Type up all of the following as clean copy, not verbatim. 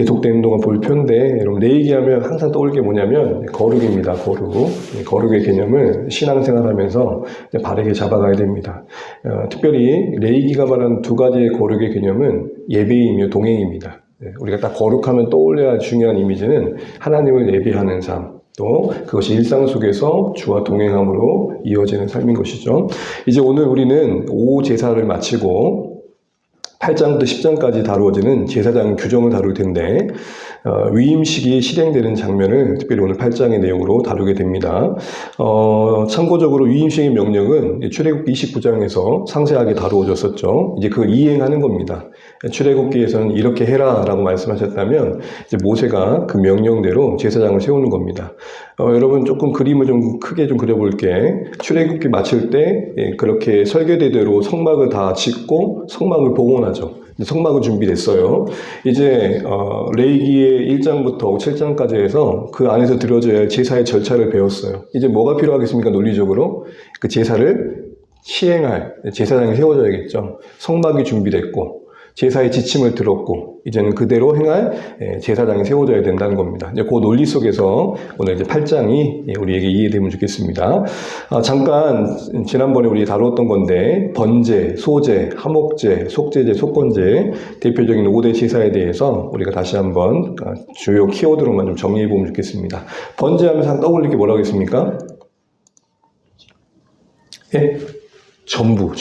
계속되는 동안 볼 편인데, 여러분, 레이기 하면 항상 떠오르는 게 뭐냐면, 거룩입니다, 거룩. 거룩의 개념을 신앙생활 하면서 바르게 잡아가야 됩니다. 특별히 레이기가 말하는 두 가지의 거룩의 개념은 예배이며 동행입니다. 우리가 딱 거룩하면 떠올려야 중요한 이미지는 하나님을 예배하는 삶, 또 그것이 일상 속에서 주와 동행함으로 이어지는 삶인 것이죠. 이제 오늘 우리는 5제사를 마치고 8장부터 10장까지 다루어지는 제사장 규정을 다룰 텐데, 위임식이 실행되는 장면을 특별히 오늘 8장의 내용으로 다루게 됩니다. 참고적으로 위임식의 명령은 출애굽기 29장에서 상세하게 다루어졌었죠. 이제 그걸 이행하는 겁니다. 출애굽기에서는 이렇게 해라 라고 말씀하셨다면, 이제 모세가 그 명령대로 제사장을 세우는 겁니다. 여러분, 조금 그림을 좀 크게 좀 그려볼게. 출애굽기 마칠 때 그렇게 설계대대로 성막을 다 짓고 성막을 봉헌하죠. 성막은 준비됐어요. 이제 레위기의 1장부터 7장까지 해서 그 안에서 드려져야 할 제사의 절차를 배웠어요. 이제 뭐가 필요하겠습니까? 논리적으로 그 제사를 시행할 제사장이 세워져야겠죠. 성막이 준비됐고 제사의 지침을 들었고 이제는 그대로 행할 제사장이 세워져야 된다는 겁니다. 이제 그 논리 속에서 오늘 이제 8장이 우리에게 이해되면 좋겠습니다. 잠깐 지난번에 우리 다루었던 건데 번제, 소제, 화목제, 속제제, 속건제 대표적인 5대 제사에 대해서 우리가 다시 한번 주요 키워드로만 좀 정리해 보면 좋겠습니다. 번제하면서 떠올릴 게 뭐라고 했습니까? 예? 전부.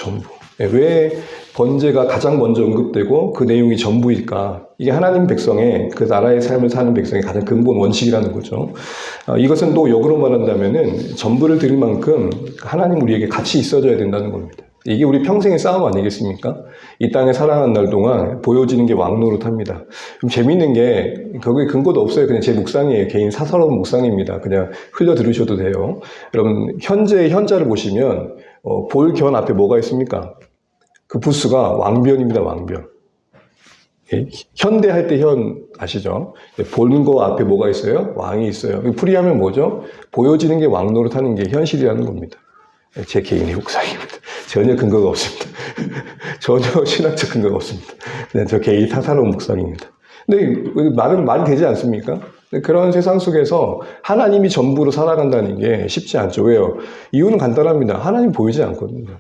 왜 번제가 가장 먼저 언급되고 그 내용이 전부일까? 이게 하나님 백성의 그 나라의 삶을 사는 백성의 가장 근본 원칙이라는 거죠. 이것은 또 역으로 말한다면은 전부를 드릴 만큼 하나님 우리에게 같이 있어줘야 된다는 겁니다. 이게 우리 평생의 싸움 아니겠습니까? 이 땅에 살아가는 날 동안 보여지는 게 왕노릇합니다. 좀 재밌는 게 거기에 근거도 없어요. 그냥 제 묵상이에요. 개인 사사로운 묵상입니다. 그냥 흘려 들으셔도 돼요. 여러분, 현재의 현자를 보시면 볼견 앞에 뭐가 있습니까? 그 부수가 왕변입니다. 왕변. 현대 할 때 현 아시죠? 보는 거 앞에 뭐가 있어요? 왕이 있어요. 풀이하면 뭐죠? 보여지는 게 왕노릇하는 게 현실이라는 겁니다. 제 개인의 묵상입니다. 전혀 근거가 없습니다. 전혀 신학적 근거가 없습니다. 그냥 저 개인 사사로운 묵상입니다. 근데 말이 되지 않습니까? 그런 세상 속에서 하나님이 전부로 살아간다는 게 쉽지 않죠. 왜요? 이유는 간단합니다. 하나님 보이지 않거든요.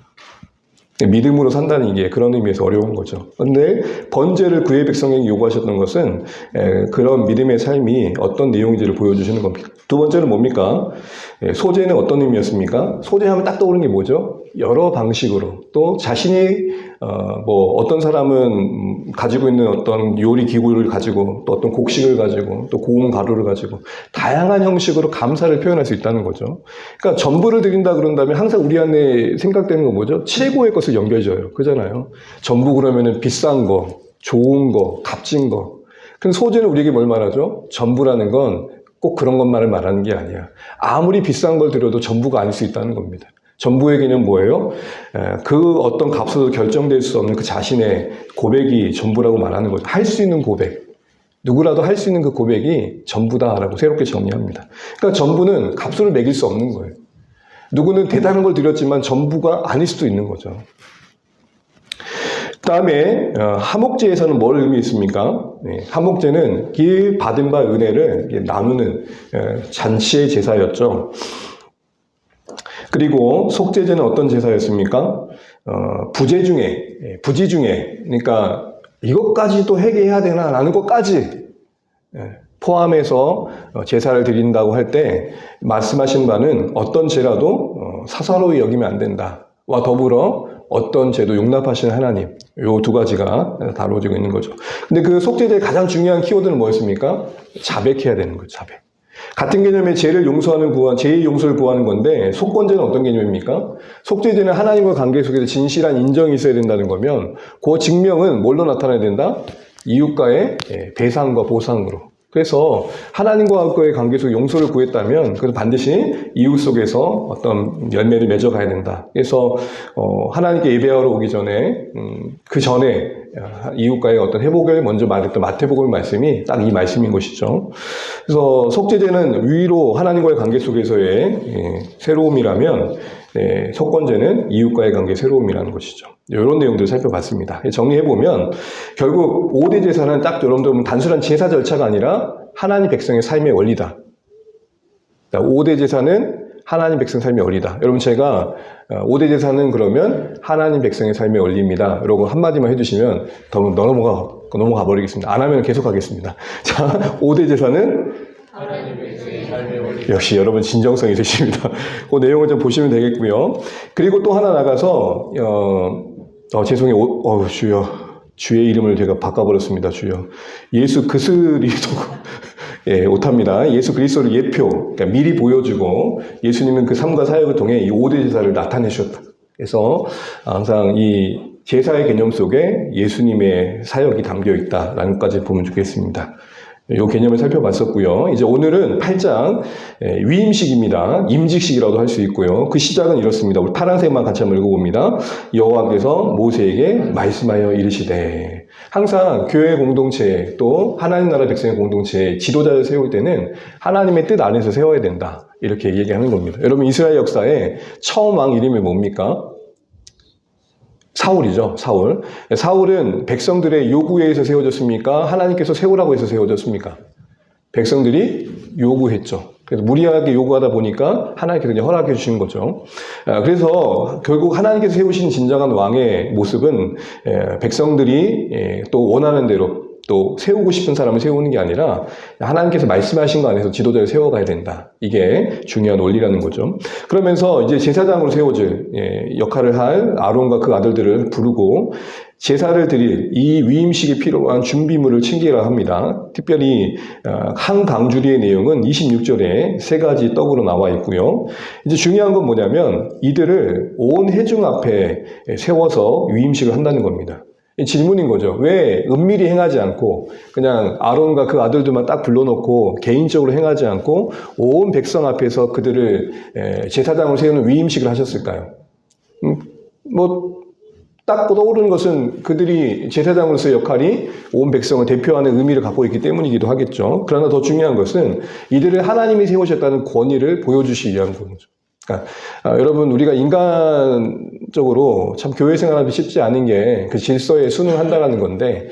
믿음으로 산다는 게 그런 의미에서 어려운 거죠. 그런데 번제를 그의 백성에게 요구하셨던 것은 그런 믿음의 삶이 어떤 내용인지를 보여주시는 겁니다. 두 번째는 뭡니까? 소제는 어떤 의미였습니까? 소제하면 딱 떠오르는 게 뭐죠? 여러 방식으로 또 자신이 어떤 사람은 가지고 있는 어떤 요리 기구를 가지고 또 어떤 곡식을 가지고 또 고운 가루를 가지고 다양한 형식으로 감사를 표현할 수 있다는 거죠. 그러니까 전부를 드린다 그런다면 항상 우리 안에 생각되는 건 뭐죠? 최고의 것을 연결져요. 그잖아요. 전부 그러면은 비싼 거, 좋은 거, 값진 거. 근데 소제는 우리에게 뭘 말하죠? 전부라는 건 꼭 그런 것만을 말하는 게 아니야. 아무리 비싼 걸 드려도 전부가 아닐 수 있다는 겁니다. 전부의 개념은 뭐예요? 그 어떤 값으로 결정될 수 없는 그 자신의 고백이 전부라고 말하는 거예요. 할 수 있는 고백. 누구라도 할 수 있는 그 고백이 전부다라고 새롭게 정리합니다. 그러니까 전부는 값으로 매길 수 없는 거예요. 누구는 대단한 걸 드렸지만 전부가 아닐 수도 있는 거죠. 그 다음에 화목제에서는 뭘 의미했습니까? 화목제는 그 받은 바 은혜를 나누는 잔치의 제사였죠. 그리고 속제제는 어떤 제사였습니까? 부지 중에, 그러니까 이것까지도 회개해야 되나 라는 것까지 포함해서 제사를 드린다고 할 때 말씀하신 바는 어떤 죄라도 사사로이 여기면 안 된다와 더불어 어떤 죄도 용납하시는 하나님, 요 두 가지가 다루어지고 있는 거죠. 근데 그 속죄제의 가장 중요한 키워드는 뭐였습니까? 자백해야 되는 거죠, 자백. 같은 개념의 죄를 용서하는 죄의 용서를 구하는 건데, 속건제는 어떤 개념입니까? 속죄제는 하나님과 관계 속에서 진실한 인정이 있어야 된다는 거면, 그 증명은 뭘로 나타나야 된다? 이웃과의 배상과 보상으로. 그래서 하나님과의 관계 속에 용서를 구했다면 그래서 반드시 이웃 속에서 어떤 열매를 맺어가야 된다. 그래서 하나님께 예배하러 오기 전에 그 전에 이웃과의 어떤 회복을 먼저 말했던 마태복음 말씀이 딱 이 말씀인 것이죠. 그래서 속죄제는 위로 하나님과의 관계 속에서의 새로움이라면 속건제는 이웃과의 관계 새로움이라는 것이죠. 이런 내용들을 살펴봤습니다. 정리해보면 결국 5대 제사는 딱 여러분들 단순한 제사 절차가 아니라 하나님 백성의 삶의 원리다. 5대 제사는 하나님 백성 삶의 원리다. 여러분 제가 5대 제사는 그러면 하나님 백성의 삶의 원리입니다. 이러고 한마디만 해주시면 넘어가 버리겠습니다. 안 하면 계속 하겠습니다. 자, 5대 제사는 하나님 백성의 삶의 원리. 역시 여러분 진정성이 있으십니다. 그 내용을 좀 보시면 되겠고요. 그리고 또 하나 나가서 죄송해요. 주여. 주의 이름을 제가 바꿔버렸습니다. 주여. 예수 그리스도 오탑니다. 예수 그리스도를 예표, 그러니까 미리 보여주고 예수님은 그 삶과 사역을 통해 이 5대 제사를 나타내셨다. 그래서 항상 이 제사의 개념 속에 예수님의 사역이 담겨 있다라는 것까지 보면 좋겠습니다. 이 개념을 살펴봤었고요. 이제 오늘은 8장 위임식입니다. 임직식이라고도 할 수 있고요. 그 시작은 이렇습니다. 우리 파란색만 같이 한번 읽어봅니다. 여호와께서 모세에게 말씀하여 이르시되. 항상 교회 공동체 또 하나님 나라 백성의 공동체 지도자를 세울 때는 하나님의 뜻 안에서 세워야 된다. 이렇게 얘기하는 겁니다. 여러분 이스라엘 역사에 처음 왕 이름이 뭡니까? 사울이죠. 사울. 사울은 백성들의 요구에 의해서 세워졌습니까? 하나님께서 세우라고 해서 세워졌습니까? 백성들이 요구했죠. 그래서 무리하게 요구하다 보니까 하나님께서 그냥 허락해 주신 거죠. 그래서 결국 하나님께서 세우신 진정한 왕의 모습은 백성들이 또 원하는 대로 또 세우고 싶은 사람을 세우는 게 아니라 하나님께서 말씀하신 거 안에서 지도자를 세워가야 된다. 이게 중요한 원리라는 거죠. 그러면서 이제 제사장으로 세워질 역할을 할 아론과 그 아들들을 부르고 제사를 드릴 이 위임식에 필요한 준비물을 챙기라 합니다. 특별히 한 강주리의 내용은 26절에 3가지 떡으로 나와 있고요. 이제 중요한 건 뭐냐면 이들을 온 회중 앞에 세워서 위임식을 한다는 겁니다. 질문인 거죠. 왜 은밀히 행하지 않고 그냥 아론과 그 아들들만 딱 불러놓고 개인적으로 행하지 않고 온 백성 앞에서 그들을 제사장으로 세우는 위임식을 하셨을까요? 딱 떠오르는 것은 그들이 제사장으로서의 역할이 온 백성을 대표하는 의미를 갖고 있기 때문이기도 하겠죠. 그러나 더 중요한 것은 이들을 하나님이 세우셨다는 권위를 보여주시기 위한 거죠. 그러니까 여러분 우리가 인간적으로 참 교회 생활하기 쉽지 않은 게 그 질서에 순응한다라는 건데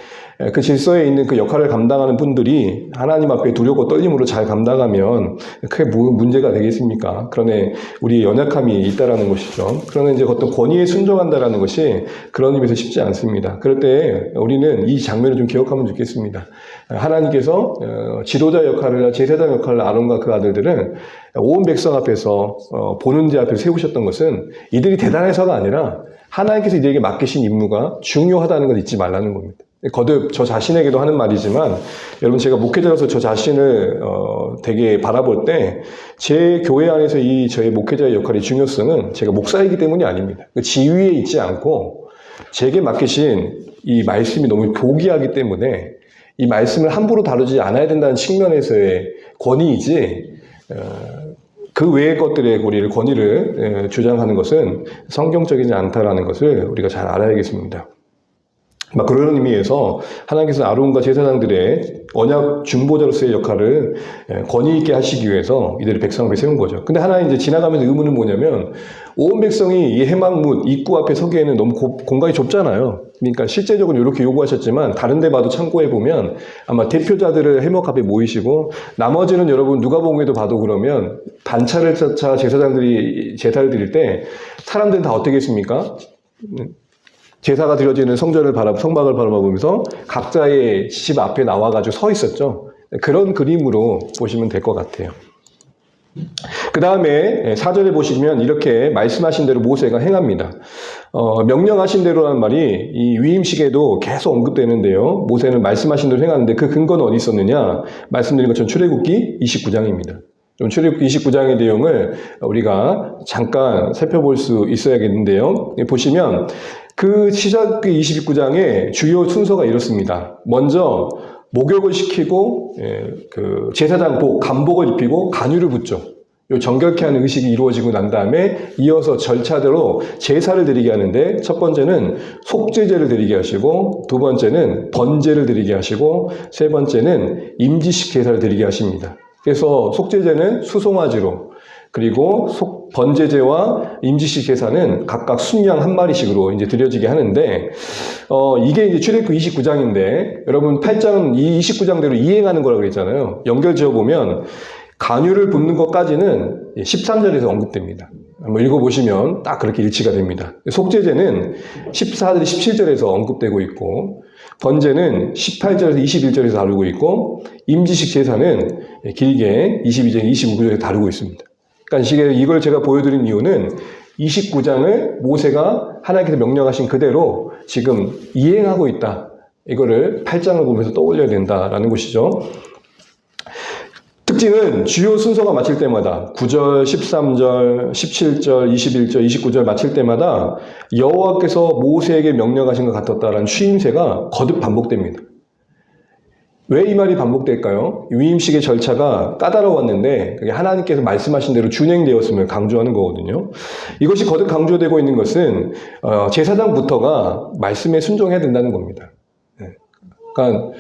그 질서에 있는 그 역할을 감당하는 분들이 하나님 앞에 두렵고 떨림으로 잘 감당하면 크게 문제가 되겠습니까? 그러나 우리의 연약함이 있다라는 것이죠. 그러나 이제 어떤 권위에 순종한다라는 것이 그런 의미에서 쉽지 않습니다. 그럴 때 우리는 이 장면을 좀 기억하면 좋겠습니다. 하나님께서 지도자 역할을, 제사장 역할을 아론과 그 아들들은 온 백성 앞에서 보는 자 앞에 세우셨던 것은 이들이 대단해서가 아니라 하나님께서 이들에게 맡기신 임무가 중요하다는 걸 잊지 말라는 겁니다. 거듭 저 자신에게도 하는 말이지만 여러분 제가 목회자로서 저 자신을 되게 바라볼 때 제 교회 안에서 이 저의 목회자의 역할의 중요성은 제가 목사이기 때문이 아닙니다. 그 지위에 있지 않고 제게 맡기신 이 말씀이 너무 고귀하기 때문에 이 말씀을 함부로 다루지 않아야 된다는 측면에서의 권위이지 그 외의 것들의 우리를 권위를 주장하는 것은 성경적이지 않다라는 것을 우리가 잘 알아야겠습니다. 그런 의미에서 하나님께서 아론과 제사장들의 언약 중보자로서의 역할을 권위 있게 하시기 위해서 이들을 백성 앞에 세운 거죠. 근데 하나 이제 지나가면서 의문은 뭐냐면 온 백성이 이 해막문 입구 앞에 서기에는 너무 공간이 좁잖아요. 그러니까 실제적으로 이렇게 요구하셨지만 다른 데 봐도 참고해 보면 아마 대표자들을 해막 앞에 모이시고 나머지는 여러분 누가복음에도 봐도 그러면 단차를 차 제사장들이 제사를 드릴 때 사람들은 다 어떻게 했습니까? 제사가 드려지는 성막을 바라보면서 각자의 집 앞에 나와가지고 서 있었죠. 그런 그림으로 보시면 될 것 같아요. 그 다음에 4절에 보시면 이렇게 말씀하신 대로 모세가 행합니다. 명령하신 대로라는 말이 이 위임식에도 계속 언급되는데요. 모세는 말씀하신 대로 행하는데 그 근거는 어디 있었느냐? 말씀드린 것처럼 출애굽기 29장입니다. 좀 출애굽기 29장의 내용을 우리가 잠깐 살펴볼 수 있어야겠는데요. 보시면 그 시작기 29장의 주요 순서가 이렇습니다. 먼저 목욕을 시키고 그 제사장 간복을 입히고 간유를 붓죠. 요 정결케 하는 의식이 이루어지고 난 다음에 이어서 절차대로 제사를 드리게 하는데 첫 번째는 속죄제를 드리게 하시고 두 번째는 번제를 드리게 하시고 세 번째는 임지식 제사를 드리게 하십니다. 그래서 속죄제는 수송아지로 그리고 번제제와 임지식 제사는 각각 순양 한 마리씩으로 이제 드려지게 하는데, 이게 이제 출애굽기 29장인데, 여러분 8장은 이 29장대로 이행하는 거라고 그랬잖아요. 연결 지어보면, 간유를 붓는 것까지는 13절에서 언급됩니다. 한번 읽어보시면 딱 그렇게 일치가 됩니다. 속죄제는 14절, 17절에서 언급되고 있고, 번제는 18절에서 21절에서 다루고 있고, 임지식 제사는 길게 22절, 29절에서 다루고 있습니다. 그러니까 이걸 제가 보여드린 이유는 29장을 모세가 하나님께서 명령하신 그대로 지금 이행하고 있다. 이거를 8장을 보면서 떠올려야 된다라는 것이죠. 특징은 주요 순서가 마칠 때마다 9절, 13절, 17절, 21절, 29절 마칠 때마다 여호와께서 모세에게 명령하신 것 같았다라는 추임새가 거듭 반복됩니다. 왜 이 말이 반복될까요? 위임식의 절차가 까다로웠는데 그게 하나님께서 말씀하신 대로 준행되었음을 강조하는 거거든요. 이것이 거듭 강조되고 있는 것은 제사장부터가 말씀에 순종해야 된다는 겁니다. 그러니까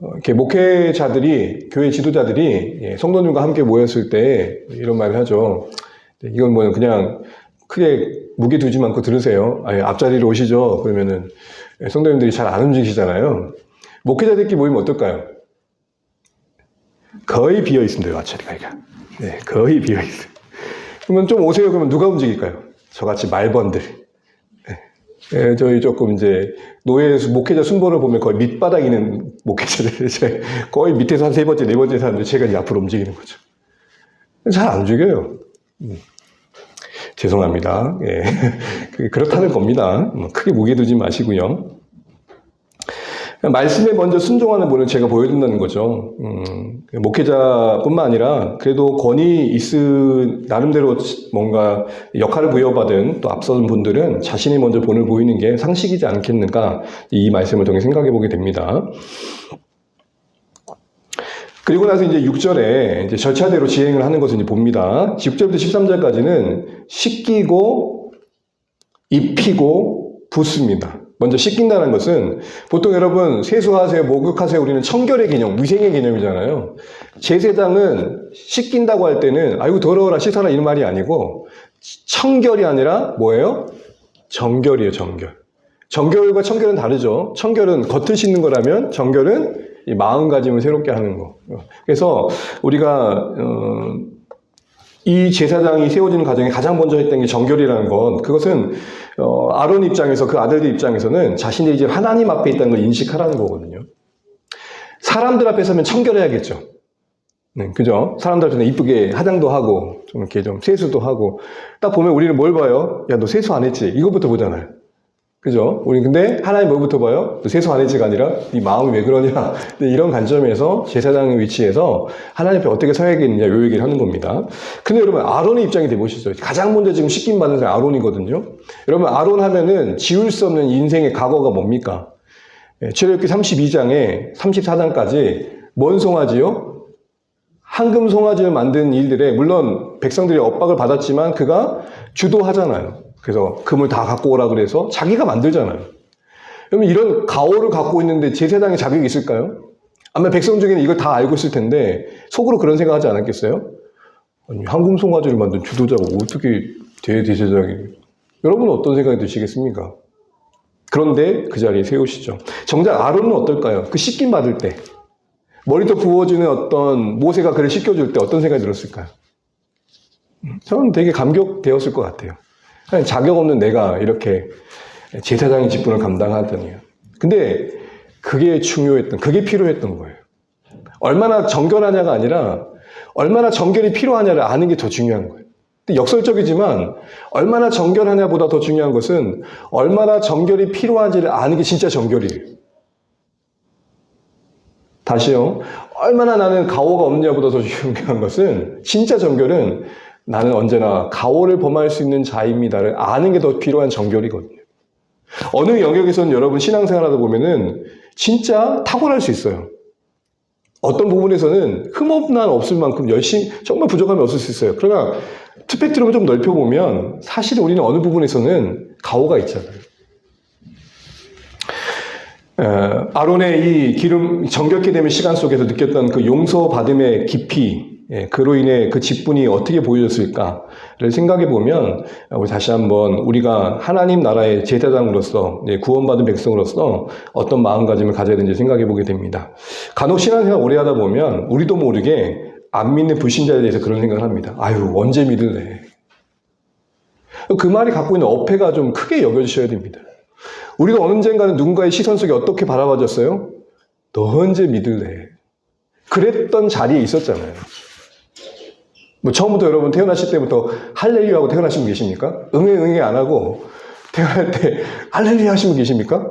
이렇게 목회자들이, 교회 지도자들이 성도님과 함께 모였을 때 이런 말을 하죠. 이건 뭐 그냥 크게 무게 두지 않고 들으세요. 앞자리로 오시죠. 그러면은 성도님들이 잘 안 움직이시잖아요. 목회자들끼리 모이면 어떨까요? 거의 비어 있습니다. 앞자리가. 네, 거의 비어 있어요. 그러면 좀 오세요. 그러면 누가 움직일까요? 저같이 말번들. 네, 저희 조금 이제 목회자 순번을 보면 거의 밑바닥에 있는 목회자들, 거의 밑에서 한 3번째, 4번째 사람들 제가 이제 앞으로 움직이는 거죠. 잘 안 움직여요. 죄송합니다. 예. 그렇다는 겁니다. 크게 무게 두지 마시고요. 말씀에 먼저 순종하는 분을 제가 보여준다는 거죠. 목회자뿐만 아니라 그래도 권위 있은 나름대로 뭔가 역할을 부여받은 또 앞선 분들은 자신이 먼저 본을 보이는 게 상식이지 않겠는가, 이 말씀을 통해 생각해 보게 됩니다. 그리고 나서 이제 6절에 이제 절차대로 지행을 하는 것을 이제 봅니다. 6절부터 13절까지는 씻기고 입히고 붓습니다. 먼저 씻긴다는 것은 보통 여러분 세수하세요, 목욕하세요, 우리는 청결의 개념, 위생의 개념이잖아요. 제사장은 씻긴다고 할 때는 아이고 더러워라 씻어라 이런 말이 아니고 청결이 아니라 뭐예요? 정결이에요. 정결. 정결과 청결은 다르죠. 청결은 겉을 씻는 거라면 정결은 이 마음가짐을 새롭게 하는 거. 그래서 우리가 이 제사장이 세워지는 과정에 가장 먼저 했던 게 정결이라는 건, 그것은 아론 입장에서, 그 아들들 입장에서는 자신들이 이제 하나님 앞에 있다는 걸 인식하라는 거거든요. 사람들 앞에 서면 청결해야겠죠. 네, 그죠? 사람들 앞에서 이쁘게 화장도 하고 좀 이렇게 좀 세수도 하고, 딱 보면 우리는 뭘 봐요? 야, 너 세수 안 했지? 이것부터 보잖아요. 그죠? 우리 근데 하나님 뭐부터 봐요? 너 세수 안 했지가 아니라 네 마음이 왜 그러냐? 이런 관점에서 제사장의 위치에서 하나님 앞에 어떻게 서야겠느냐, 요 얘기를 하는 겁니다. 근데 여러분 아론의 입장이 돼보시죠. 가장 먼저 지금 씻김 받은 사람이 아론이거든요. 여러분 아론 하면은 지울 수 없는 인생의 과거가 뭡니까? 출애굽기 32장에 34장까지 뭔 송아지요? 황금 송아지를 만든 일들에 물론 백성들이 엇박을 받았지만 그가 주도하잖아요. 그래서 금을 다 갖고 오라 그래서 자기가 만들잖아요. 그러면 이런 가오를 갖고 있는데 제사장의 자격이 있을까요? 아마 백성 중에는 이걸 다 알고 있을 텐데 속으로 그런 생각하지 않았겠어요? 아니, 황금 송아지를 만든 주도자가 어떻게 대제사장이? 여러분은 어떤 생각이 드시겠습니까? 그런데 그 자리에 세우시죠. 정작 아론은 어떨까요? 그 씻김 받을 때 머리도 부어주는 어떤 모세가 그를 씻겨줄 때 어떤 생각이 들었을까요? 저는 되게 감격되었을 것 같아요. 자격 없는 내가 이렇게 제사장의 직분을 감당하더니요. 근데 그게 중요했던, 그게 필요했던 거예요. 얼마나 정결하냐가 아니라 얼마나 정결이 필요하냐를 아는 게 더 중요한 거예요. 근데 역설적이지만 얼마나 정결하냐보다 더 중요한 것은 얼마나 정결이 필요한지를 아는 게 진짜 정결이에요. 다시요. 얼마나 나는 가오가 없느냐보다 더 중요한 것은, 진짜 정결은 나는 언제나 가오를 범할 수 있는 자입니다를 아는 게 더 필요한 정결이거든요. 어느 영역에서는 여러분 신앙생활 하다 보면은 진짜 탁월할 수 있어요. 어떤 부분에서는 흠없난 없을 만큼 열심히, 정말 부족함이 없을 수 있어요. 그러나 스펙트럼을 좀 넓혀보면 사실 우리는 어느 부분에서는 가오가 있잖아요. 아론의 이 기름 정결케 되는 시간 속에서 느꼈던 그 용서받음의 깊이, 그로 인해 그 직분이 어떻게 보여졌을까를 생각해 보면 우리 다시 한번 우리가 하나님 나라의 제사장으로서 구원받은 백성으로서 어떤 마음가짐을 가져야 되는지 생각해 보게 됩니다. 간혹 신앙생활 오래 하다 보면 우리도 모르게 안 믿는 불신자에 대해서 그런 생각을 합니다. 아유, 언제 믿을래? 그 말이 갖고 있는 어폐가 좀 크게 여겨주셔야 됩니다. 우리가 언젠가는 누군가의 시선 속에 어떻게 바라봐졌어요? 너 언제 믿을래? 그랬던 자리에 있었잖아요. 뭐 처음부터 여러분 태어나실 때부터 할렐루야 하고 태어나신 분 계십니까? 응애 안 하고 태어날 때 할렐루야 하신 분 계십니까?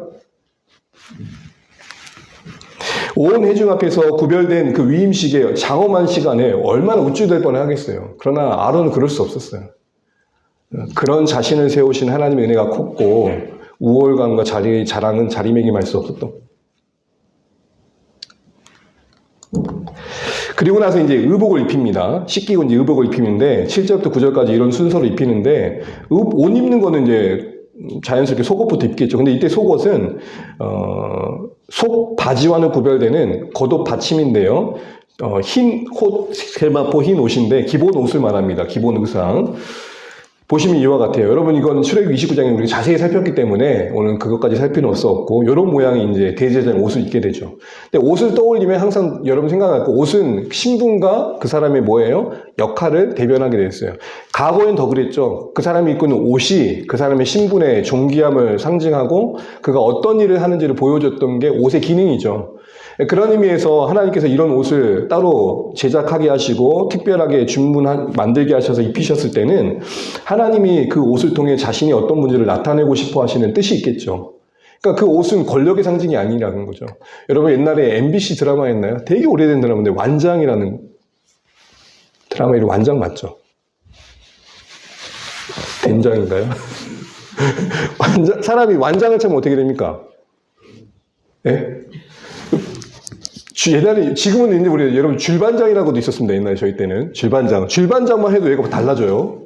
온 회중 앞에서 구별된 그 위임식의 장엄한 시간에 얼마나 우쭐댈 뻔하겠어요. 그러나 아론은 그럴 수 없었어요. 그런 자신을 세우신 하나님의 은혜가 컸고 우월감과 자랑은 자리매김할 수 없었던. 그리고 나서 이제 의복을 입힙니다. 씻기고 이제 의복을 입히는데 7절부터 9절까지 이런 순서로 입히는데 옷 입는 거는 이제 자연스럽게 속옷부터 입겠죠. 근데 이때 속옷은 속 바지와는 구별되는 겉옷 받침인데요. 흰 옷, 세마포 흰 옷인데 기본 옷을 말합니다. 기본 의상. 보시면 이와 같아요. 여러분 이건 출애굽기 29장에 우리가 자세히 살폈기 때문에 오늘 그것까지 살 필요는 없었고 이런 모양이 이제 대제사장 옷을 입게 되죠. 근데 옷을 떠올리면 항상 여러분 생각할 거 옷은 신분과 그 사람의 뭐예요? 역할을 대변하게 됐어요. 과거엔 더 그랬죠. 그 사람이 입고 있는 옷이 그 사람의 신분의 존귀함을 상징하고 그가 어떤 일을 하는지를 보여줬던 게 옷의 기능이죠. 그런 의미에서 하나님께서 이런 옷을 따로 제작하게 하시고 특별하게 만들게 하셔서 입히셨을 때는 하나님이 그 옷을 통해 자신이 어떤 문제를 나타내고 싶어 하시는 뜻이 있겠죠. 그러니까 그 옷은 권력의 상징이 아니라는 거죠. 여러분 옛날에 MBC 드라마였나요? 되게 오래된 드라마인데 완장이라는 드라마 이름 완장 맞죠? 된장인가요? 사람이 완장을 차면 어떻게 됩니까? 예? 옛날에, 지금은 이제 우리 여러분 줄반장이라고도 있었습니다. 옛날에 저희 때는. 줄반장만 해도 얘가 달라져요.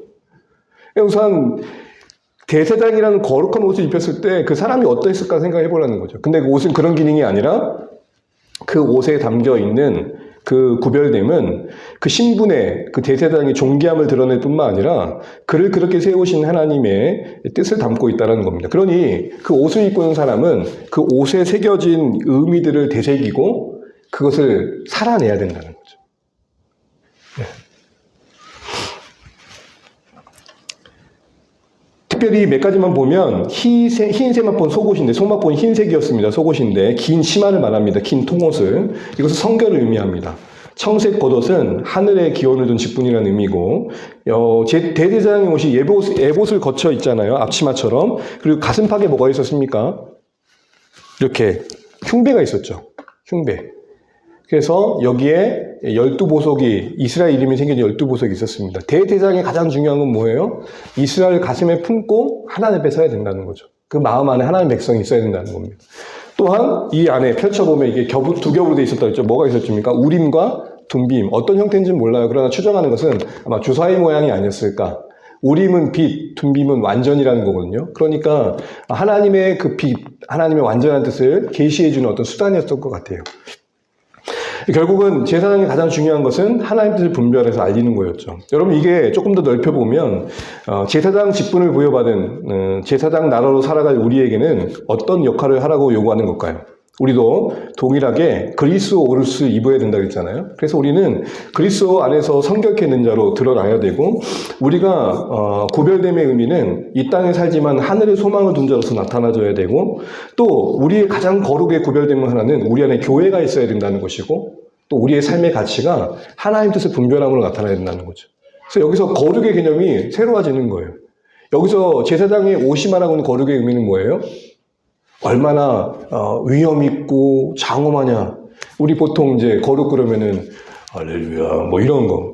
우선 대제사장이라는 거룩한 옷을 입혔을 때 그 사람이 어떠했을까 생각해 보라는 거죠. 근데 그 옷은 그런 기능이 아니라 그 옷에 담겨 있는 그 구별됨은 그 신분의 그 대제사장의 존귀함을 드러낼 뿐만 아니라 그를 그렇게 세우신 하나님의 뜻을 담고 있다는 겁니다. 그러니 그 옷을 입고 있는 사람은 그 옷에 새겨진 의미들을 되새기고 그것을 살아내야 된다는 거죠. 네. 특별히 몇 가지만 보면 흰색 맛본 속옷인데 속맛본 흰색이었습니다. 속옷인데 긴 치마를 말합니다. 긴 통옷을. 이것은 성결을 의미합니다. 청색 겉옷은 하늘의 기원을 둔 직분이라는 의미고 대제사장의 옷이 예봇을 거쳐 있잖아요. 앞치마처럼. 그리고 가슴팍에 뭐가 있었습니까? 이렇게 흉배가 있었죠. 흉배. 그래서 여기에 12보석이 이스라엘 이름이 생긴 12보석이 있었습니다. 대제사장의 가장 중요한 건 뭐예요? 이스라엘 가슴에 품고 하나님 앞에 서야 된다는 거죠. 그 마음 안에 하나님 백성이 있어야 된다는 겁니다. 또한 이 안에 펼쳐보면 이게 두 겹으로 되어 있었다고 했죠. 뭐가 있었습니까? 우림과 둠빔. 어떤 형태인지는 몰라요. 그러나 추정하는 것은 아마 주사위 모양이 아니었을까. 우림은 빛, 둠빔은 완전이라는 거거든요. 그러니까 하나님의 그 빛, 하나님의 완전한 뜻을 계시해주는 어떤 수단이었을 것 같아요. 결국은 제사장이 가장 중요한 것은 하나님 뜻을 분별해서 알리는 거였죠. 여러분 이게 조금 더 넓혀보면 제사장 직분을 부여받은 제사장 나라로 살아갈 우리에게는 어떤 역할을 하라고 요구하는 걸까요? 우리도 동일하게 그리스도 옷을 입어야 된다고 했잖아요. 그래서 우리는 그리스도 안에서 성결케 있는 자로 드러나야 되고 우리가 구별됨의 의미는 이 땅에 살지만 하늘의 소망을 둔 자로서 나타나줘야 되고 또 우리의 가장 거룩의 구별됨의 하나는 우리 안에 교회가 있어야 된다는 것이고 또 우리의 삶의 가치가 하나님 뜻을 분별함으로 나타나야 된다는 거죠. 그래서 여기서 거룩의 개념이 새로워지는 거예요. 여기서 제사장의 옷이 말하고 있는 거룩의 의미는 뭐예요? 얼마나 위험 있고 장엄하냐. 우리 보통 이제 거룩 그러면은 할렐루야 뭐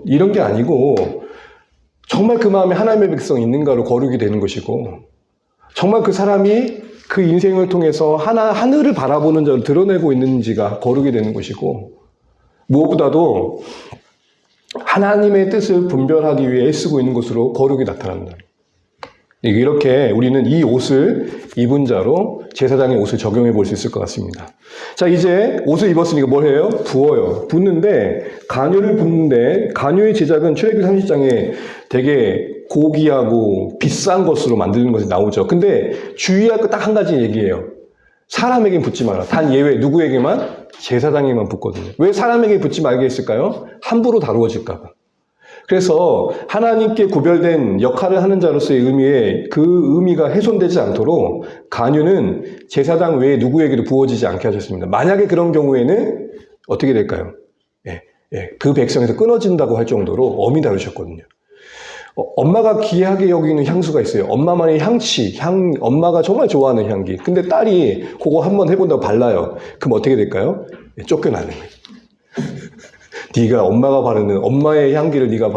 이런 게 아니고 정말 그 마음에 하나님의 백성이 있는가로 거룩이 되는 것이고 정말 그 사람이 그 인생을 통해서 하늘을 바라보는 자를 드러내고 있는지가 거룩이 되는 것이고 무엇보다도 하나님의 뜻을 분별하기 위해 애쓰고 있는 것으로 거룩이 나타난다. 이렇게 우리는 이 옷을 입은 자로 제사장의 옷을 적용해 볼 수 있을 것 같습니다. 자, 이제 옷을 입었으니까 뭘 해요? 부어요. 붓는데, 간유를 붓는데, 간유의 제작은 출애굽기 30장에 되게 고귀하고 비싼 것으로 만드는 것이 나오죠. 근데 주의할 거 딱 한 가지 얘기예요. 사람에겐 붓지 마라. 단 예외, 누구에게만? 제사장에게만 붓거든요. 왜 사람에게 붓지 말게 했을까요? 함부로 다루어질까 봐. 그래서 하나님께 구별된 역할을 하는 자로서의 의미에 그 의미가 훼손되지 않도록 간유는 제사장 외에 누구에게도 부어지지 않게 하셨습니다. 만약에 그런 경우에는 어떻게 될까요? 그 백성에서 끊어진다고 할 정도로 엄히 다루셨거든요. 엄마가 귀하게 여기는 향수가 있어요. 엄마만의 향치, 엄마가 정말 좋아하는 향기. 근데 딸이 그거 한번 해본다고 발라요. 그럼 어떻게 될까요? 쫓겨나는 거예요. 네가 엄마가 바르는 엄마의 향기를 네가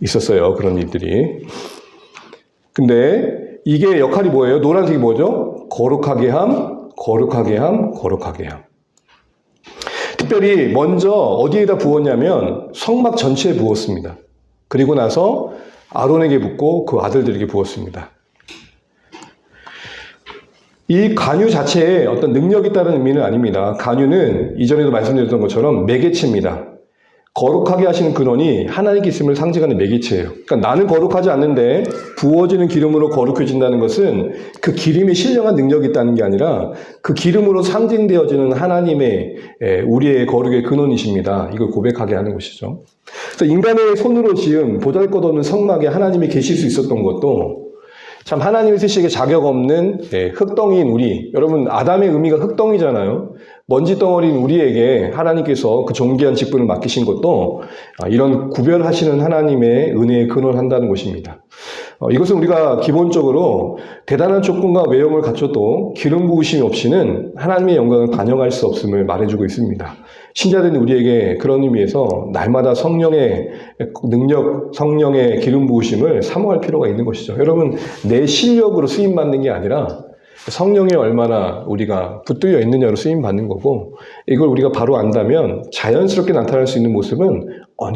있었어요. 그런 일들이. 근데 이게 역할이 뭐예요? 노란색이 뭐죠? 거룩하게 함, 거룩하게 함, 거룩하게 함. 특별히 먼저 어디에다 부었냐면 성막 전체에 부었습니다. 그리고 나서 아론에게 붓고 그 아들들에게 부었습니다. 이 간유 자체에 어떤 능력이 있다는 의미는 아닙니다. 간유는 이전에도 말씀드렸던 것처럼 매개체입니다. 거룩하게 하시는 근원이 하나님께 있음을 상징하는 매개체예요. 그러니까 나는 거룩하지 않는데 부어지는 기름으로 거룩해진다는 것은 그 기름에 신령한 능력이 있다는 게 아니라 그 기름으로 상징되어지는 하나님의 우리의 거룩의 근원이십니다. 이걸 고백하게 하는 것이죠. 그래서 인간의 손으로 지은 보잘것없는 성막에 하나님이 계실 수 있었던 것도 참 하나님의 뜻에게 자격 없는 흙덩이인 우리, 여러분 아담의 의미가 흙덩이잖아요. 먼지 덩어리인 우리에게 하나님께서 그 존귀한 직분을 맡기신 것도 이런 구별하시는 하나님의 은혜에 근원한다는 것입니다. 이것은 우리가 기본적으로 대단한 조건과 외형을 갖춰도 기름 부으심이 없이는 하나님의 영광을 반영할 수 없음을 말해주고 있습니다. 신자된 우리에게 그런 의미에서 날마다 성령의 능력, 성령의 기름 부으심을 사모할 필요가 있는 것이죠. 여러분, 내 실력으로 쓰임받는 게 아니라 성령이 얼마나 우리가 붙들려 있느냐로 쓰임받는 거고, 이걸 우리가 바로 안다면 자연스럽게 나타날 수 있는 모습은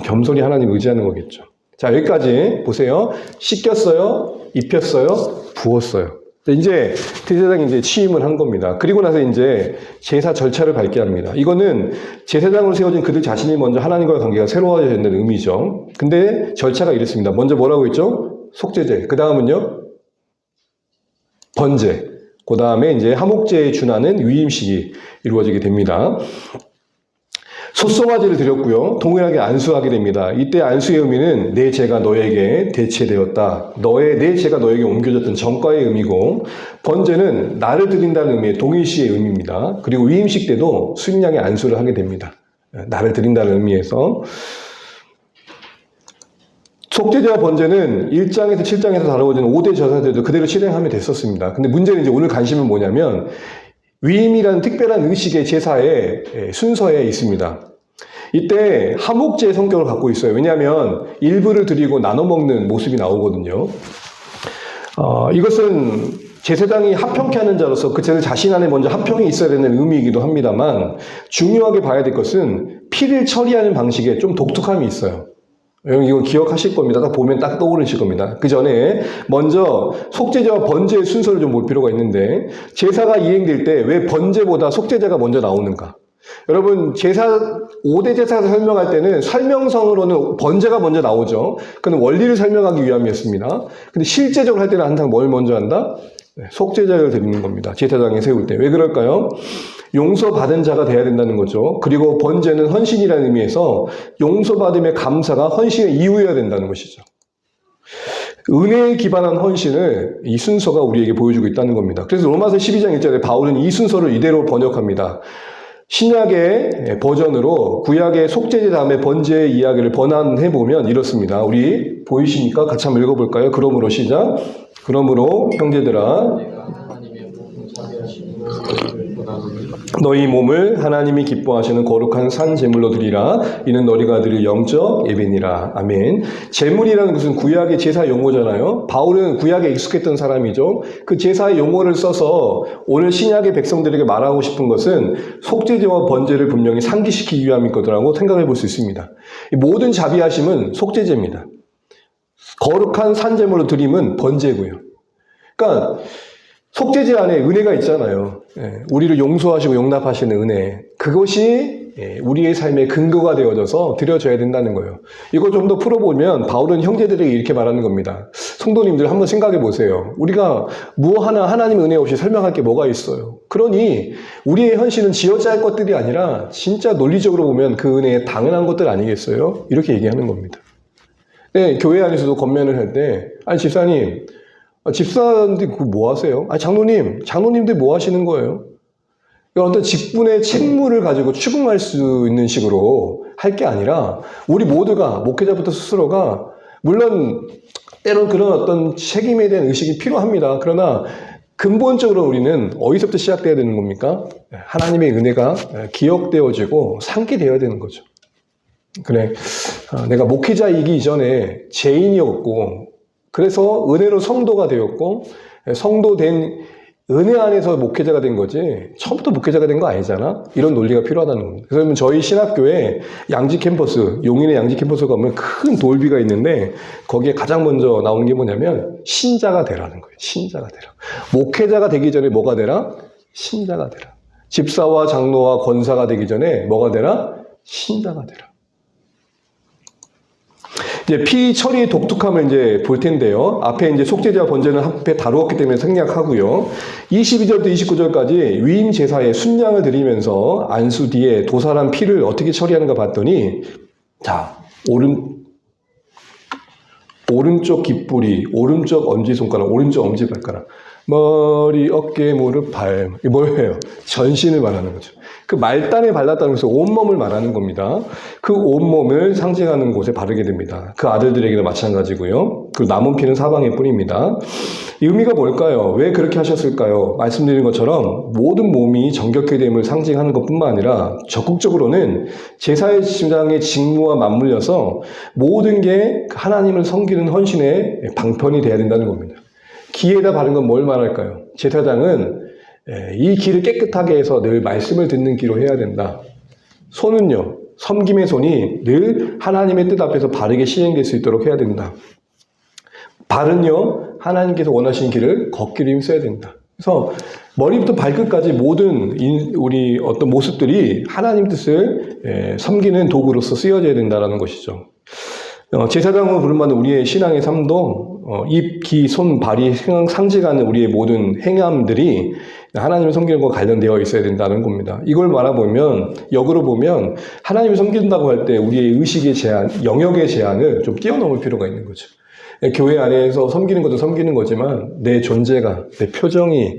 겸손히 하나님 의지하는 거겠죠. 자, 여기까지 보세요. 씻겼어요, 입혔어요, 부었어요. 이제 제사장이 이제 취임을 한 겁니다. 그리고 나서 이제 제사 절차를 밟게 합니다. 이거는 제사장으로 세워진 그들 자신이 먼저 하나님과의 관계가 새로워져야 된다는 의미죠. 근데 절차가 이렇습니다. 먼저 뭐라고 했죠? 속죄제. 그 다음은요? 번제. 그 다음에 이제 하목제에 준하는 위임식이 이루어지게 됩니다. 솥송아지를 드렸고요. 동일하게 안수하게 됩니다. 이때 안수의 의미는 내 죄가 너에게 대체되었다. 내 죄가 너에게 옮겨졌던 전과의 의미고, 번제는 나를 드린다는 의미의 동일시의 의미입니다. 그리고 위임식 때도 수인양의 안수를 하게 됩니다. 나를 드린다는 의미에서. 속죄제와 번제는 1장에서 7장에서 다루어진 5대 제사들도 그대로 실행하면 됐었습니다. 근데 문제는 이제 오늘 관심은 뭐냐면 위임이라는 특별한 의식의 제사의 순서에 있습니다. 이때 하목제의 성격을 갖고 있어요. 왜냐하면 일부를 드리고 나눠 먹는 모습이 나오거든요. 이것은 제사장이 합평케 하는 자로서 그 제사 자신 안에 먼저 합평이 있어야 되는 의미이기도 합니다만, 중요하게 봐야 될 것은 피를 처리하는 방식에 좀 독특함이 있어요. 여러분 이거 기억하실 겁니다. 딱 보면 딱 떠오르실 겁니다. 그 전에 먼저 속죄제와 번제의 순서를 좀 볼 필요가 있는데, 제사가 이행될 때 왜 번제보다 속죄제가 먼저 나오는가? 여러분 5대 제사를 설명할 때는 설명성으로는 번제가 먼저 나오죠. 그건 원리를 설명하기 위함이었습니다. 근데 실제적으로 할 때는 항상 뭘 먼저 한다? 속죄제를 드리는 겁니다. 제사장에 세울 때. 왜 그럴까요? 용서받은 자가 돼야 된다는 거죠. 그리고 번제는 헌신이라는 의미에서 용서받음의 감사가 헌신의 이유여야 된다는 것이죠. 은혜에 기반한 헌신을 이 순서가 우리에게 보여주고 있다는 겁니다. 그래서 로마서 12장 1절에 바울은 이 순서를 이대로 번역합니다. 신약의 버전으로 구약의 속죄제 다음에 번제의 이야기를 번안해보면 이렇습니다. 우리 보이시니까 같이 한번 읽어볼까요? 그러므로 시작. 그러므로 형제들아, 너희 몸을 하나님이 기뻐하시는 거룩한 산 제물로 드리라. 이는 너희가 드릴 영적 예배니라. 아멘. 제물이라는 것은 구약의 제사 용어잖아요. 바울은 구약에 익숙했던 사람이죠. 그 제사의 용어를 써서 오늘 신약의 백성들에게 말하고 싶은 것은 속죄제와 번제를 분명히 상기시키기 위함일 거라고 생각해 볼 수 있습니다. 이 모든 자비하심은 속죄제입니다. 거룩한 산 제물로 드림은 번제고요. 그러니까 속죄제 안에 은혜가 있잖아요. 우리를 용서하시고 용납하시는 은혜. 그것이 우리의 삶의 근거가 되어져서 드려져야 된다는 거예요. 이걸 좀 더 풀어보면 바울은 형제들에게 이렇게 말하는 겁니다. 성도님들 한번 생각해 보세요. 우리가 뭐 하나 하나님의 은혜 없이 설명할 게 뭐가 있어요. 그러니 우리의 현실은 지어짤 것들이 아니라 진짜 논리적으로 보면 그 은혜에 당연한 것들 아니겠어요? 이렇게 얘기하는 겁니다. 네, 교회 안에서도 권면을 할 때, 아니 집사님, 집사님들 그거 뭐 하세요? 아니 장로님들 뭐 하시는 거예요? 어떤 직분의 책무를 가지고 추궁할 수 있는 식으로 할 게 아니라 우리 모두가 목회자부터 스스로가 물론 때론 그런 어떤 책임에 대한 의식이 필요합니다. 그러나 근본적으로 우리는 어디서부터 시작돼야 되는 겁니까? 하나님의 은혜가 기억되어지고 상기되어야 되는 거죠. 그래, 내가 목회자이기 이전에 죄인이었고 그래서 은혜로 성도가 되었고 성도 된 은혜 안에서 목회자가 된 거지 처음부터 목회자가 된 거 아니잖아. 이런 논리가 필요하다는 겁니다. 그러면 저희 신학교에 양지 캠퍼스, 용인의 양지 캠퍼스 가면 큰 돌비가 있는데 거기에 가장 먼저 나오는 게 뭐냐면 신자가 되라는 거예요. 신자가 되라. 목회자가 되기 전에 뭐가 되라? 신자가 되라. 집사와 장로와 권사가 되기 전에 뭐가 되라? 신자가 되라. 이제 피 처리의 독특함을 이제 볼 텐데요. 앞에 이제 속죄제와 번제는 앞에 다루었기 때문에 생략하고요. 22절부터 29절까지 위임 제사에 순양을 드리면서 안수 뒤에 도살한 피를 어떻게 처리하는가 봤더니, 자, 오른쪽 깃뿌리, 오른쪽 엄지손가락, 오른쪽 엄지발가락, 머리, 어깨, 무릎, 발. 이게 뭐예요? 전신을 말하는 거죠. 그 말단에 발랐다는 것은 온몸을 말하는 겁니다. 그 온몸을 상징하는 곳에 바르게 됩니다. 그 아들들에게는 마찬가지고요. 그 남은 피는 사방에 뿌립니다. 이 의미가 뭘까요? 왜 그렇게 하셨을까요? 말씀드린 것처럼 모든 몸이 정결케 됨을 상징하는 것뿐만 아니라 적극적으로는 제사의 지장의 직무와 맞물려서 모든 게 하나님을 섬기는 헌신의 방편이 돼야 된다는 겁니다. 귀에다 바른 건 뭘 말할까요? 제사장은 이 귀를 깨끗하게 해서 늘 말씀을 듣는 귀로 해야 된다. 손은요, 섬김의 손이 늘 하나님의 뜻 앞에서 바르게 시행될 수 있도록 해야 된다. 발은요, 하나님께서 원하시는 길을 걷기를 힘써야 된다. 그래서 머리부터 발끝까지 모든 우리 어떤 모습들이 하나님 뜻을 섬기는 도구로서 쓰여져야 된다는 것이죠. 제사장으로 부름받는 우리의 신앙의 삶도 입, 귀, 손, 발이 상징하는 우리의 모든 행함들이 하나님을 섬기는 것과 관련되어 있어야 된다는 겁니다. 이걸 말아보면, 역으로 보면 하나님을 섬긴다고 할 때 우리의 의식의 제한, 영역의 제한을 좀 뛰어넘을 필요가 있는 거죠. 교회 안에서 섬기는 것도 섬기는 거지만 내 존재가, 내 표정이,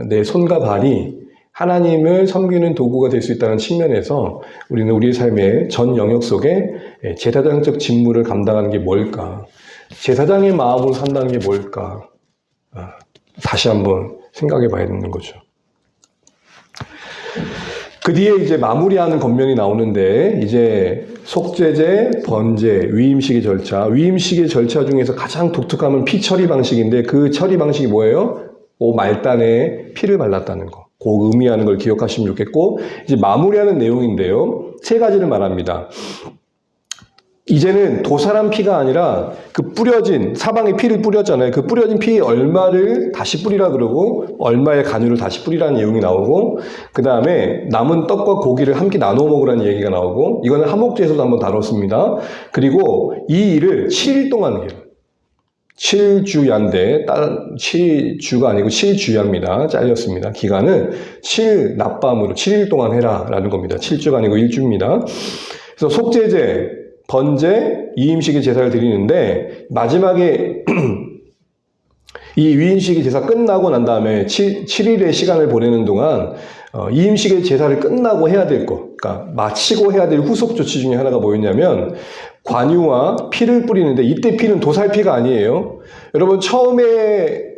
내 손과 발이 하나님을 섬기는 도구가 될 수 있다는 측면에서 우리는 우리의 삶의 전 영역 속에 제사장적 직무를 감당하는 게 뭘까? 제사장의 마음으로 산다는 게 뭘까? 다시 한번 생각해 봐야 되는 거죠. 그 뒤에 이제 마무리하는 권면이 나오는데, 이제 속죄제, 번제, 위임식의 절차. 위임식의 절차 중에서 가장 독특함은 피 처리 방식인데, 그 처리 방식이 뭐예요? 말단에 피를 발랐다는 거. 그 의미하는 걸 기억하시면 좋겠고, 이제 마무리하는 내용인데요. 세 가지를 말합니다. 이제는 도살한 피가 아니라 그 뿌려진, 사방에 피를 뿌렸잖아요. 그 뿌려진 피 얼마를 다시 뿌리라 그러고, 얼마의 간유를 다시 뿌리라는 내용이 나오고, 그 다음에 남은 떡과 고기를 함께 나눠 먹으라는 얘기가 나오고, 이거는 하목제에서도 한번 다뤘습니다. 그리고 이 일을 7일 동안 해요. 7주야인데, 7주가 아니고 7주야입니다. 잘렸습니다. 기간은 7 낮밤으로 7일 동안 해라 라는 겁니다. 7주가 아니고 1주입니다. 그래서 속죄제, 번제, 위임식의 제사를 드리는데, 마지막에 이 위임식의 제사 끝나고 난 다음에 7일의 시간을 보내는 동안 위임식의 제사를 끝나고 해야 될 것, 그러니까 마치고 해야 될 후속 조치 중에 하나가 뭐였냐면 관유와 피를 뿌리는데, 이때 피는 도살피가 아니에요. 여러분, 처음에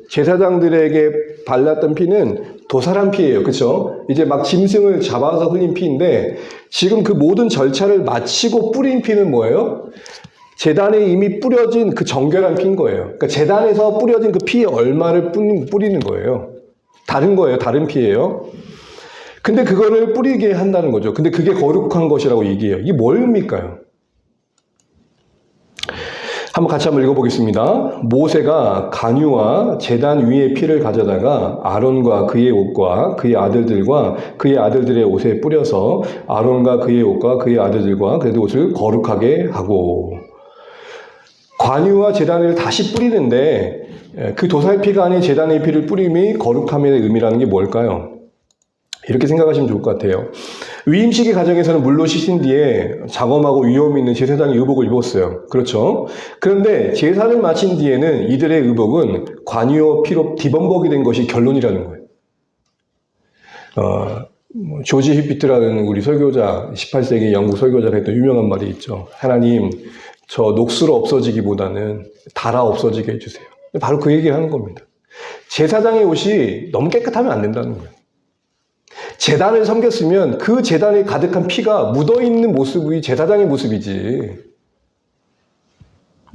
제사장들에게 발랐던 피는 도살한 피예요. 그렇죠? 이제 막 짐승을 잡아서 흘린 피인데, 지금 그 모든 절차를 마치고 뿌린 피는 뭐예요? 제단에 이미 뿌려진 그 정결한 피인 거예요. 그러니까 제단에서 뿌려진 그 피의 얼마를 뿌리는 거예요. 다른 거예요. 다른 피예요. 근데 그거를 뿌리게 한다는 거죠. 근데 그게 거룩한 것이라고 얘기해요. 이게 뭡니까요? 같이 한번 읽어보겠습니다. 모세가 간유와 제단 위에 피를 가져다가 아론과 그의 옷과 그의 아들들과 그의 아들들의 옷에 뿌려서 아론과 그의 옷과 그의 아들들과 그의 옷을 거룩하게 하고, 관유와 제단을 다시 뿌리는데 그 도살피가 아닌 제단의 피를 뿌림이 거룩함의 의미라는 게 뭘까요? 이렇게 생각하시면 좋을 것 같아요. 위임식의 과정에서는 물로 씻은 뒤에 장엄하고 위험 있는 제사장의 의복을 입었어요. 그렇죠? 그런데 제사를 마친 뒤에는 이들의 의복은 관유와 피로 뒤범벅이 된 것이 결론이라는 거예요. 조지 히피트라는 우리 설교자, 18세기 영국 설교자가 했던 유명한 말이 있죠. 하나님, 저 녹수로 없어지기보다는 달아 없어지게 해주세요. 바로 그 얘기를 하는 겁니다. 제사장의 옷이 너무 깨끗하면 안 된다는 거예요. 제단을 섬겼으면 그 제단에 가득한 피가 묻어있는 모습이 제사장의 모습이지,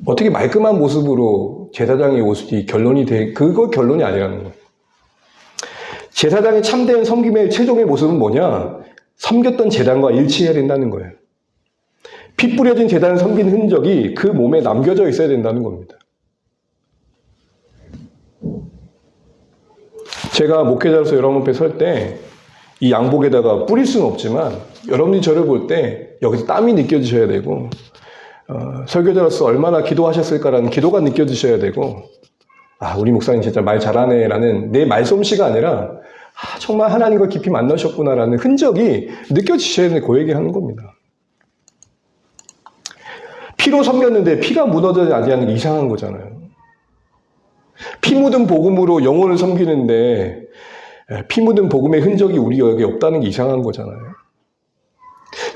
어떻게 말끔한 모습으로 제사장의 옷이 그거 결론이 아니라는 거예요. 제사장의 참된 섬김의 최종의 모습은 뭐냐? 섬겼던 제단과 일치해야 된다는 거예요. 피 뿌려진 제단을 섬긴 흔적이 그 몸에 남겨져 있어야 된다는 겁니다. 제가 목회자로서 여러분 앞에 설 때 이 양복에다가 뿌릴 수는 없지만 여러분이 저를 볼 때 여기서 땀이 느껴지셔야 되고, 설교자로서 얼마나 기도하셨을까라는 기도가 느껴지셔야 되고, 우리 목사님 진짜 말 잘하네 라는 내 말솜씨가 아니라 정말 하나님과 깊이 만나셨구나라는 흔적이 느껴지셔야 되는 그 얘기를 하는 겁니다. 피로 섬겼는데 피가 묻어져지 않는 게 이상한 거잖아요. 피 묻은 복음으로 영혼을 섬기는데 피 묻은 복음의 흔적이 우리 여기 없다는 게 이상한 거잖아요.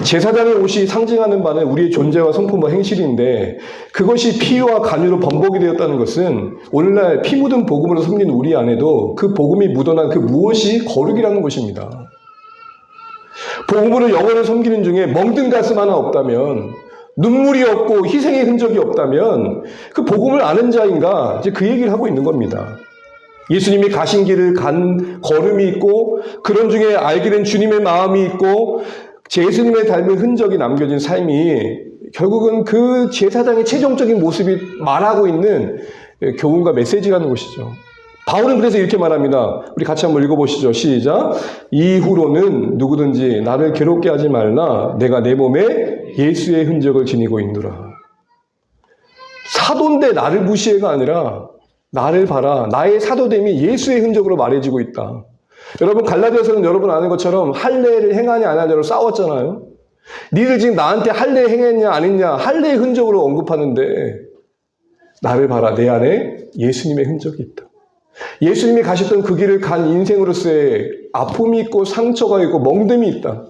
제사장의 옷이 상징하는 바는 우리의 존재와 성품과 행실인데, 그것이 피와 간유로 범벅이 되었다는 것은 오늘날 피 묻은 복음으로 섬기는 우리 안에도 그 복음이 묻어난 그 무엇이 거룩이라는 것입니다. 복음으로 영혼을 섬기는 중에 멍든 가슴 하나 없다면, 눈물이 없고 희생의 흔적이 없다면 그 복음을 아는 자인가, 이제 그 얘기를 하고 있는 겁니다. 예수님이 가신 길을 간 걸음이 있고, 그런 중에 알게 된 주님의 마음이 있고, 예수님의 닮은 흔적이 남겨진 삶이 결국은 그 제사장의 최종적인 모습이 말하고 있는 교훈과 메시지라는 것이죠. 바울은 그래서 이렇게 말합니다. 우리 같이 한번 읽어보시죠. 시작. 이후로는 누구든지 나를 괴롭게 하지 말라. 내가 내 몸에 예수의 흔적을 지니고 있노라. 사도인데 나를 무시해가 아니라 나를 봐라. 나의 사도됨이 예수의 흔적으로 말해지고 있다. 여러분, 갈라디아서는 여러분 아는 것처럼 할례를 행하냐 안 하냐로 싸웠잖아요. 니들 지금 나한테 할례 행했냐 안 했냐 할례의 흔적으로 언급하는데, 나를 봐라. 내 안에 예수님의 흔적이 있다. 예수님이 가셨던 그 길을 간 인생으로서의 아픔이 있고 상처가 있고 멍듦이 있다.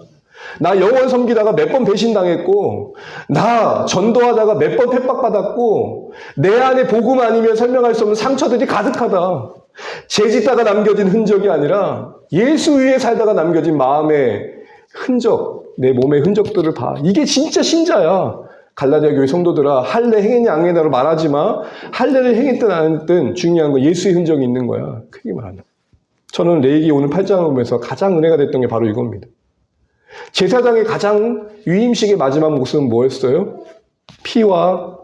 나 영원 섬기다가 몇 번 배신당했고, 나 전도하다가 몇 번 핍박받았고, 내 안에 복음 아니면 설명할 수 없는 상처들이 가득하다. 죄짓다가 남겨진 흔적이 아니라 예수 위에 살다가 남겨진 마음의 흔적, 내 몸의 흔적들을 봐. 이게 진짜 신자야. 갈라디아 교회 성도들아, 할례 행했냐 안 했냐로 말하지 마. 할례를 행했든 안 했든 중요한 건 예수의 흔적이 있는 거야. 크게 말하면. 저는 레위기 오늘 8장을 보면서 가장 은혜가 됐던 게 바로 이겁니다. 제사장의 가장 위임식의 마지막 모습은 뭐였어요? 피와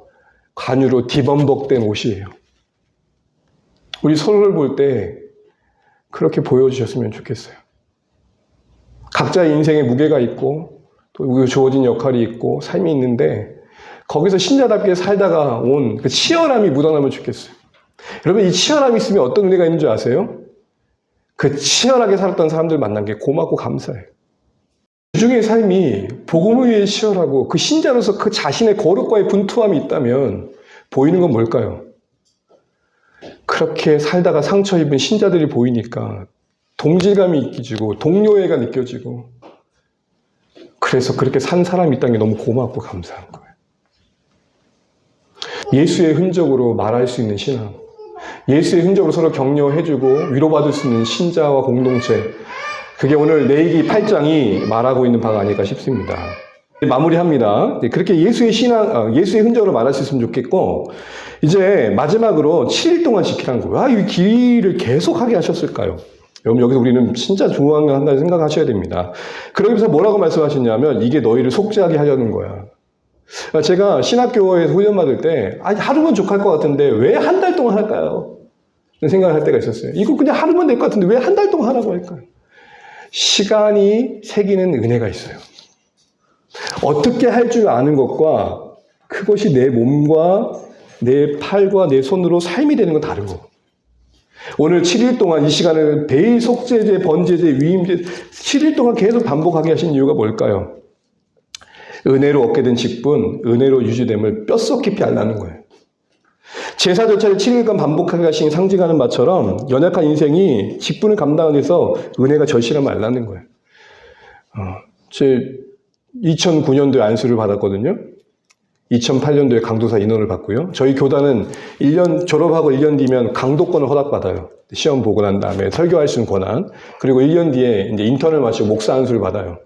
관유로 뒤범벅된 옷이에요. 우리 서로를 볼 때 그렇게 보여주셨으면 좋겠어요. 각자의 인생에 무게가 있고 또 주어진 역할이 있고 삶이 있는데, 거기서 신자답게 살다가 온 그 치열함이 묻어나면 좋겠어요. 여러분, 이 치열함이 있으면 어떤 은혜가 있는 줄 아세요? 그 치열하게 살았던 사람들 만난 게 고맙고 감사해요. 그중의 삶이 복음을 위해 치열하고 그 신자로서 그 자신의 거룩과의 분투함이 있다면 보이는 건 뭘까요? 그렇게 살다가 상처 입은 신자들이 보이니까 동질감이 느껴지고 동료애가 느껴지고, 그래서 그렇게 산 사람이 있다는 게 너무 고맙고 감사한 거예요. 예수의 흔적으로 말할 수 있는 신앙, 예수의 흔적으로 서로 격려해주고 위로받을 수 있는 신자와 공동체, 그게 오늘 레위기 8장이 말하고 있는 바가 아닐까 싶습니다. 마무리합니다. 그렇게 예수의 신앙, 예수의 흔적으로 말할 수 있으면 좋겠고, 이제 마지막으로 7일 동안 지키라는 거예요. 이 길을 계속하게 하셨을까요? 여러분, 여기서 우리는 진짜 중요한 거 한다는 생각하셔야 됩니다. 그러면서 뭐라고 말씀하셨냐면, 이게 너희를 속죄하게 하려는 거야. 제가 신학교에서 훈련 받을 때, 아니, 하루면 족할 것 같은데, 왜 한 달 동안 할까요? 생각을 할 때가 있었어요. 이거 그냥 하루면 될 것 같은데, 왜 한 달 동안 하라고 할까요? 시간이 새기는 은혜가 있어요. 어떻게 할 줄 아는 것과 그것이 내 몸과 내 팔과 내 손으로 삶이 되는 건 다른 거고. 오늘 7일 동안 이 시간을 배속제제, 번제제, 위임제 7일 동안 계속 반복하게 하신 이유가 뭘까요? 은혜로 얻게 된 직분, 은혜로 유지됨을 뼛속 깊이 알라는 거예요. 제사 절차를 7일간 반복하게 하신 상징하는 바처럼 연약한 인생이 직분을 감당하기 위해서 은혜가 절실함을 알라는 거예요. 제 2009년도에 안수를 받았거든요. 2008년도에 강도사 인원을 받고요. 저희 교단은 1년 졸업하고 1년 뒤면 강도권을 허락받아요. 시험 보고 난 다음에 설교할 수 있는 권한. 그리고 1년 뒤에 이제 인턴을 마치고 목사 안수를 받아요.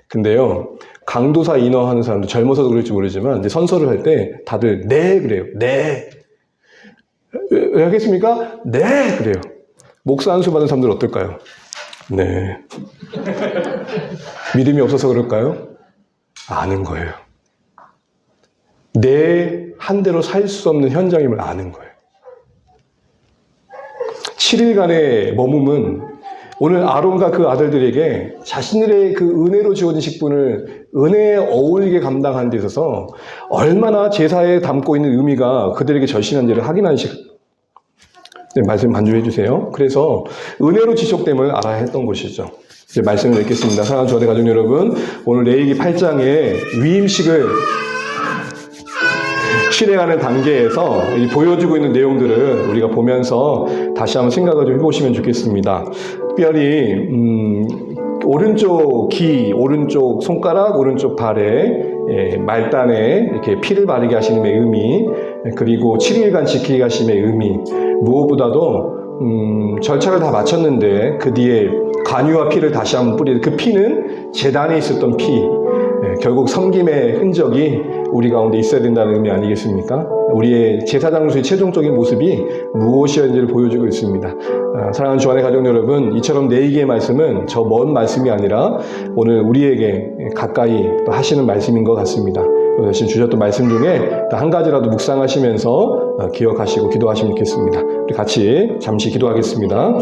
근데요, 강도사 인원 하는 사람들 젊어서도 그럴지 모르지만 이제 선서를 할 때 다들 네 그래요. 네. 왜 하겠습니까? 네 그래요. 목사 안수 받은 사람들 어떨까요? 네. 믿음이 없어서 그럴까요? 아는 거예요. 내 한 대로 살 수 없는 현장임을 아는 거예요. 7일간의 머금은 오늘 아론과 그 아들들에게 자신들의 그 은혜로 주어진 직분을 은혜에 어울리게 감당하는 데 있어서 얼마나 제사에 담고 있는 의미가 그들에게 절실한지를 확인하는 시간. 네, 말씀 반주해 주세요. 그래서 은혜로 지속됨을 알아야 했던 것이죠. 이제 말씀을 읽겠습니다. 사랑하는 주안의 가족 여러분, 오늘 레위기 8장의 위임식을 실행하는 단계에서 보여주고 있는 내용들을 우리가 보면서 다시 한번 생각을 좀 해보시면 좋겠습니다. 특별히 오른쪽 귀, 오른쪽 손가락, 오른쪽 발에 말단에 이렇게 피를 바르게 하시는 의미, 그리고 7일간 지키게 하심의 의미, 무엇보다도 절차를 다 마쳤는데 그 뒤에 간유와 피를 다시 한번 뿌리는 그 피는 제단에 있었던 피, 결국 섬김의 흔적이 우리 가운데 있어야 된다는 의미 아니겠습니까? 우리의 제사장로서의 최종적인 모습이 무엇이었는지를 보여주고 있습니다. 사랑하는 주안의 가족 여러분, 이처럼 레위기의 말씀은 저 먼 말씀이 아니라 오늘 우리에게 가까이 또 하시는 말씀인 것 같습니다. 오늘 주셨던 말씀 중에 한 가지라도 묵상하시면서 기억하시고 기도하시면 좋겠습니다. 우리 같이 잠시 기도하겠습니다.